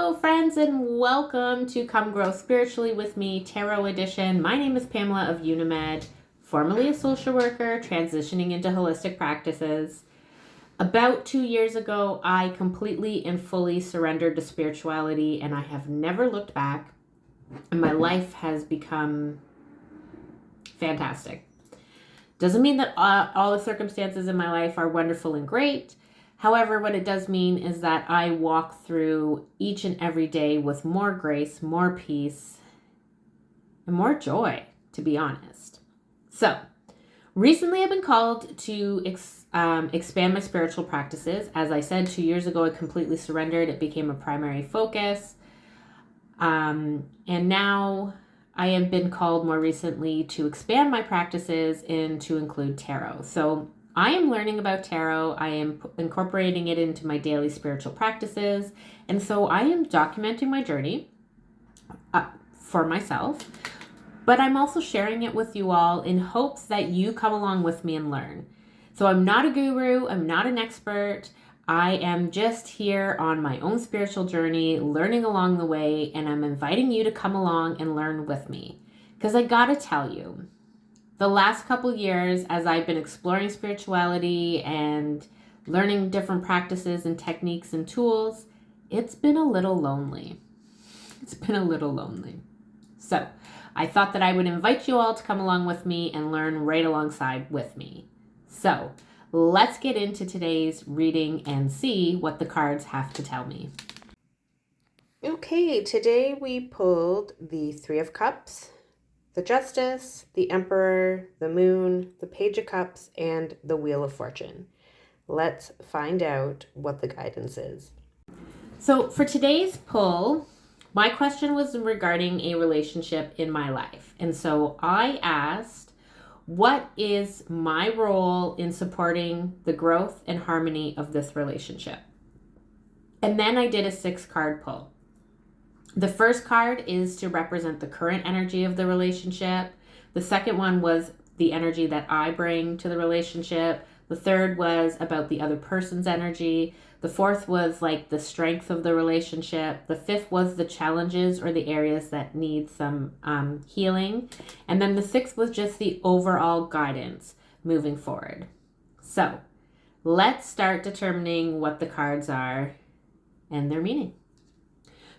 Hello, friends, and welcome to Come Grow Spiritually with Me, Tarot Edition. My name is Pamela of Unimed, formerly a social worker, transitioning into holistic practices. About 2 years ago, I completely and fully surrendered to spirituality, and I have never looked back, and my life has become fantastic. Doesn't mean that all the circumstances in my life are wonderful and great. However, what it does mean is that I walk through each and every day with more grace, more peace, and more joy, to be honest. So, recently I've been called to expand my spiritual practices. As I said, 2 years ago, I completely surrendered. It became a primary focus. And now I have been called more recently to expand my practices and to include tarot. So I am learning about tarot. I am incorporating it into my daily spiritual practices. And so I am documenting my journey for myself, but I'm also sharing it with you all in hopes that you come along with me and learn. So I'm not a guru. I'm not an expert. I am just here on my own spiritual journey, learning along the way, and I'm inviting you to come along and learn with me. Because I gotta tell you, the last couple years, as I've been exploring spirituality and learning different practices and techniques and tools, it's been a little lonely. So I thought that I would invite you all to come along with me and learn right alongside with me. So let's get into today's reading and see what the cards have to tell me. Okay, today we pulled the Three of Cups, the Justice, the Emperor, the Moon, the Page of Cups, and the Wheel of Fortune. Let's find out what the guidance is. So for today's pull, my question was regarding a relationship in my life. And so I asked, what is my role in supporting the growth and harmony of this relationship? And then I did a 6-card pull. The first card is to represent the current energy of the relationship. The second one was the energy that I bring to the relationship. The third was about the other person's energy. The fourth was like the strength of the relationship. The fifth was the challenges or the areas that need some healing. And then the sixth was just the overall guidance moving forward. So let's start determining what the cards are and their meaning.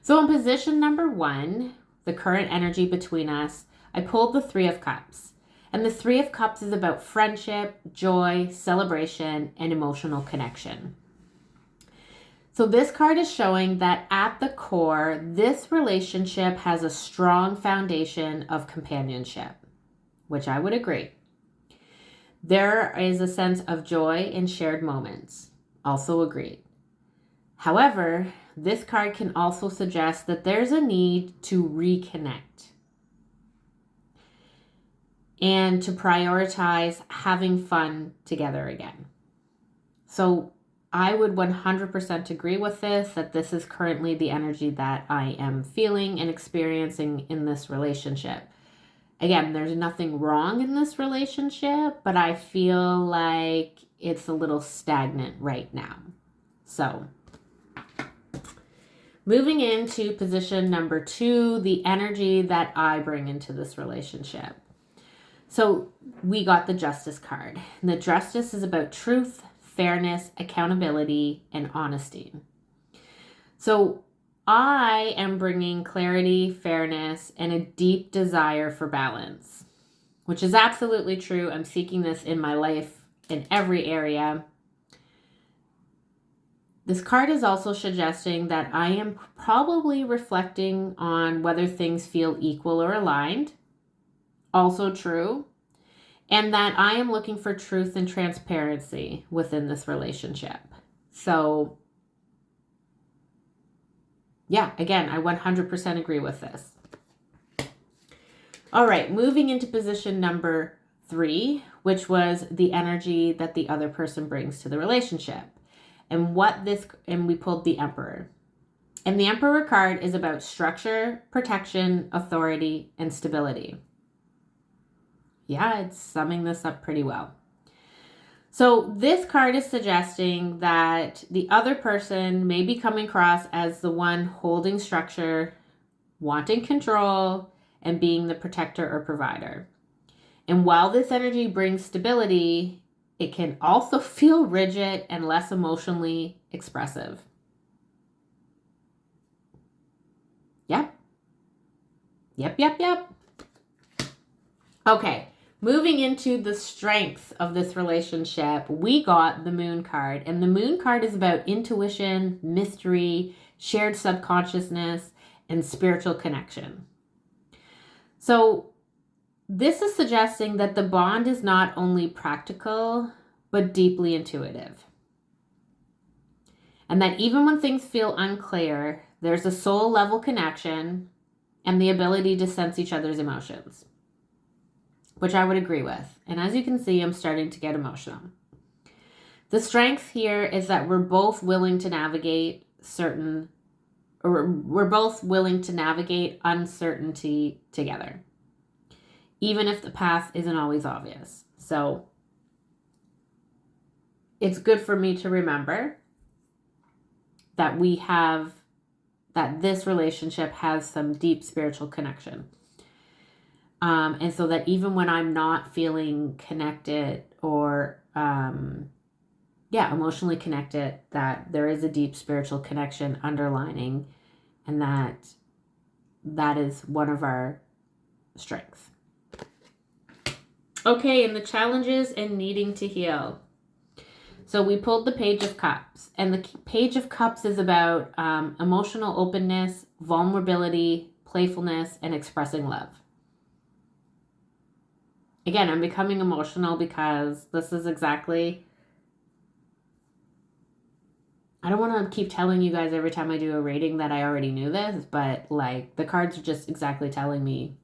So in position number 1, the current energy between us, I pulled the Three of Cups. And the Three of Cups is about friendship, joy, celebration, and emotional connection. So this card is showing that at the core, this relationship has a strong foundation of companionship, which I would agree. There is a sense of joy in shared moments, also agreed. However, this card can also suggest that there's a need to reconnect and to prioritize having fun together again. So I would 100% agree with this, that this is currently the energy that I am feeling and experiencing in this relationship. Again, there's nothing wrong in this relationship, but I feel like it's a little stagnant right now. So moving into position number 2, the energy that I bring into this relationship. So we got the Justice card. And the Justice is about truth, fairness, accountability, and honesty. So I am bringing clarity, fairness, and a deep desire for balance, which is absolutely true. I'm seeking this in my life in every area. This card is also suggesting that I am probably reflecting on whether things feel equal or aligned. Also true. And that I am looking for truth and transparency within this relationship. So, yeah, again, I 100% agree with this. All right, moving into position number 3, which was the energy that the other person brings to the relationship. And we pulled the Emperor. And the Emperor card is about structure, protection, authority, and stability. Yeah, it's summing this up pretty well. So this card is suggesting that the other person may be coming across as the one holding structure, wanting control, and being the protector or provider. And while this energy brings stability, it can also feel rigid and less emotionally expressive. Yep. Okay, moving into the strengths of this relationship, we got the Moon card. And the Moon card is about intuition, mystery, shared subconsciousness, and spiritual connection. So this is suggesting that the bond is not only practical, but deeply intuitive. And that even when things feel unclear, there's a soul level connection and the ability to sense each other's emotions, which I would agree with. And as you can see, I'm starting to get emotional. The strength here is that we're both willing to navigate uncertainty together, even if the path isn't always obvious. So it's good for me to remember that this relationship has some deep spiritual connection. And so that even when I'm not feeling connected or, emotionally connected, that there is a deep spiritual connection underlining, and that is one of our strengths. Okay, and the challenges and needing to heal. So we pulled the Page of Cups, and the Page of Cups is about emotional openness, vulnerability, playfulness, and expressing love. Again, I'm becoming emotional because this is exactly... I don't want to keep telling you guys every time I do a reading that I already knew this, but like the cards are just exactly telling me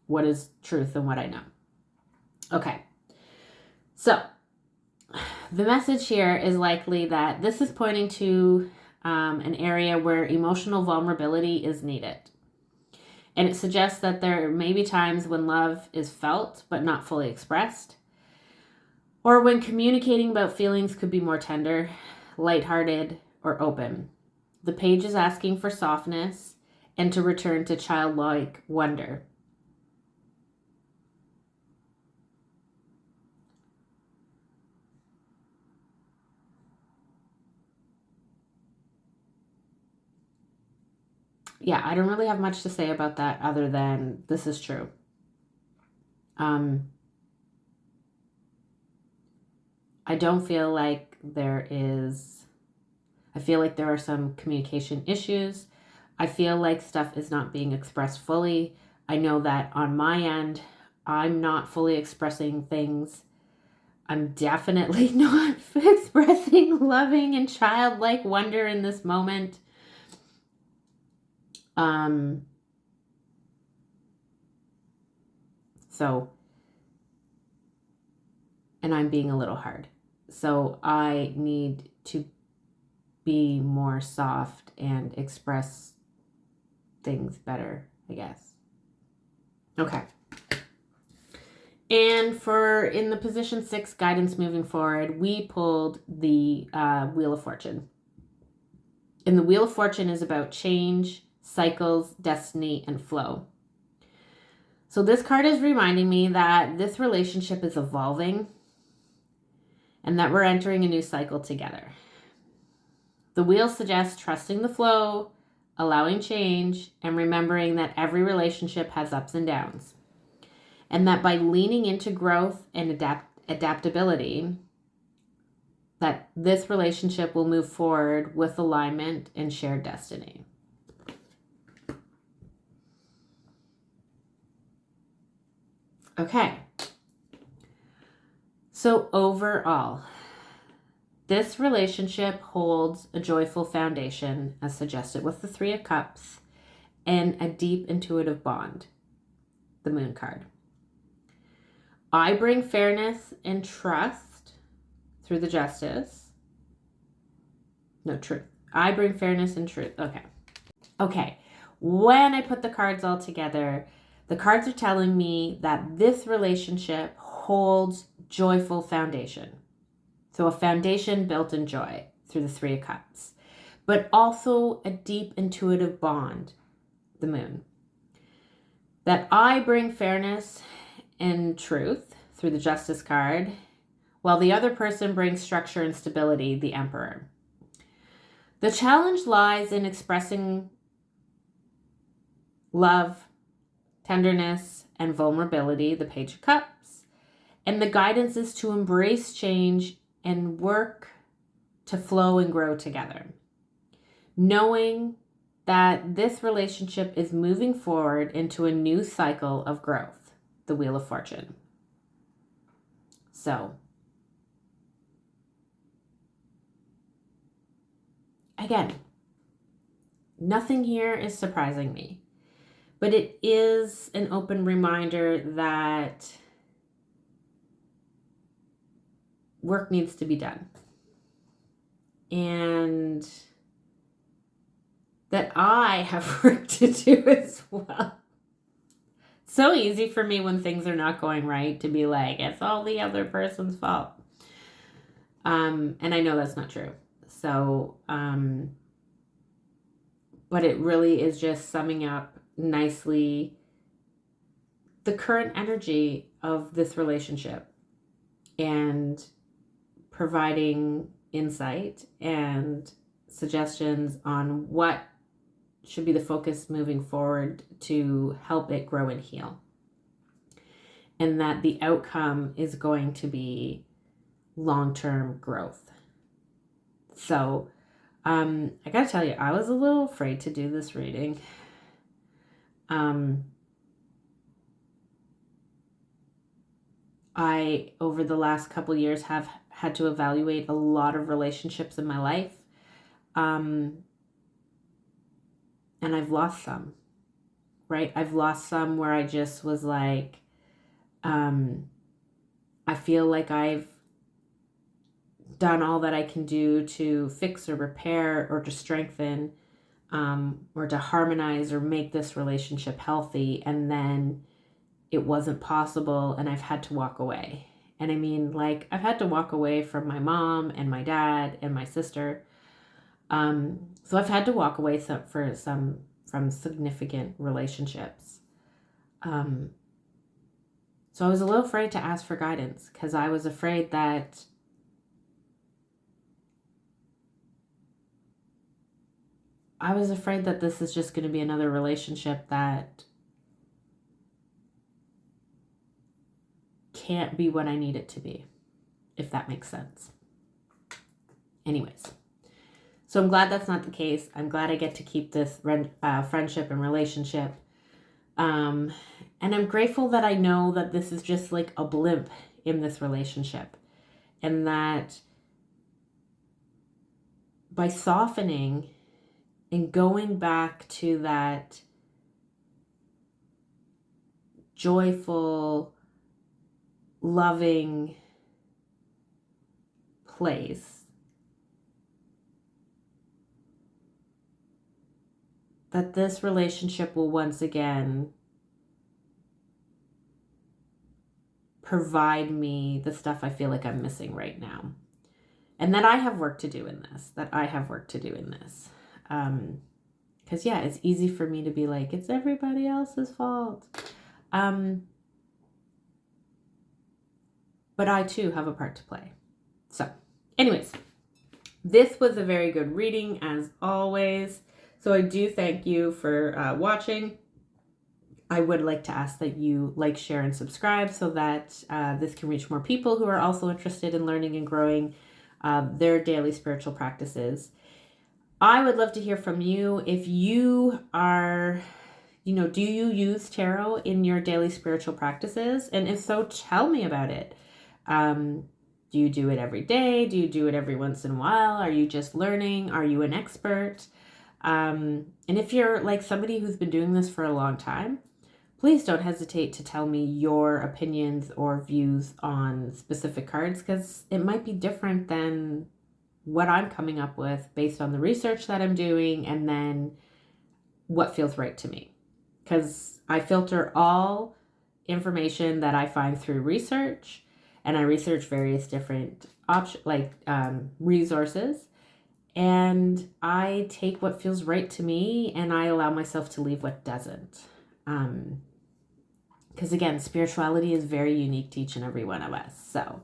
what is truth and what I know. Okay. So the message here is likely that this is pointing to an area where emotional vulnerability is needed. And it suggests that there may be times when love is felt but not fully expressed, or when communicating about feelings could be more tender, lighthearted, or open. The page is asking for softness and to return to childlike wonder. Yeah, I don't really have much to say about that other than this is true. I don't feel like I feel like there are some communication issues. I feel like stuff is not being expressed fully. I know that on my end, I'm not fully expressing things. I'm definitely not expressing loving and childlike wonder in this moment. And I'm being a little hard. So I need to be more soft and express things better, I guess. Okay. And in the position 6 guidance moving forward, we pulled the Wheel of Fortune. And the Wheel of Fortune is about change, cycles, destiny, and flow. So this card is reminding me that this relationship is evolving and that we're entering a new cycle together. The wheel suggests trusting the flow, allowing change, and remembering that every relationship has ups and downs. And that by leaning into growth and adaptability, that this relationship will move forward with alignment and shared destiny. Okay. So overall, this relationship holds a joyful foundation, as suggested with the 3 of Cups, and a deep intuitive bond, the Moon card. I bring fairness and trust through the Justice. No, truth. I bring fairness and truth. Okay. When I put the cards all together, the cards are telling me that this relationship holds joyful foundation. So a foundation built in joy through the Three of Cups, but also a deep intuitive bond, the Moon. That I bring fairness and truth through the Justice card, while the other person brings structure and stability, the Emperor. The challenge lies in expressing love, tenderness, and vulnerability, the Page of Cups. And the guidance is to embrace change and work to flow and grow together. Knowing that this relationship is moving forward into a new cycle of growth, the Wheel of Fortune. So, again, nothing here is surprising me, but it is an open reminder that work needs to be done. And that I have work to do as well. So easy for me when things are not going right to be like, it's all the other person's fault. And I know that's not true. So, but it really is just summing up nicely the current energy of this relationship and providing insight and suggestions on what should be the focus moving forward to help it grow and heal. And that the outcome is going to be long-term growth. So, I gotta tell you, I was a little afraid to do this reading. I, over the last couple years, have had to evaluate a lot of relationships in my life. And I've lost some, right? I've lost some where I just was like, I feel like I've done all that I can do to fix or repair or to strengthen, or to harmonize or make this relationship healthy. And then it wasn't possible and I've had to walk away. And I mean, like, I've had to walk away from my mom and my dad and my sister. So I've had to walk away from significant relationships. So I was a little afraid to ask for guidance because I was afraid that this is just going to be another relationship that can't be what I need it to be, if that makes sense. Anyways, so I'm glad that's not the case. I'm glad I get to keep this friendship and relationship. And I'm grateful that I know that this is just like a blimp in this relationship. And that by softening and going back to that joyful, loving place, that this relationship will once again provide me the stuff I feel like I'm missing right now. And that I have work to do in this. Because, yeah, it's easy for me to be like, it's everybody else's fault. But I, too, have a part to play. So, anyways, this was a very good reading, as always. So I do thank you for watching. I would like to ask that you like, share, and subscribe so that this can reach more people who are also interested in learning and growing their daily spiritual practices. I would love to hear from you. If you are, do you use tarot in your daily spiritual practices? And if so, tell me about it. Do you do it every day? Do you do it every once in a while? Are you just learning? Are you an expert? And if you're like somebody who's been doing this for a long time, please don't hesitate to tell me your opinions or views on specific cards, because it might be different than what I'm coming up with based on the research that I'm doing and then what feels right to me. Because I filter all information that I find through research, and I research various different resources, and I take what feels right to me, and I allow myself to leave what doesn't. Because again, spirituality is very unique to each and every one of us. So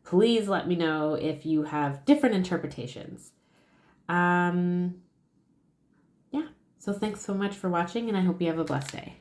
please let me know if you have different interpretations. Yeah. So thanks so much for watching, and I hope you have a blessed day.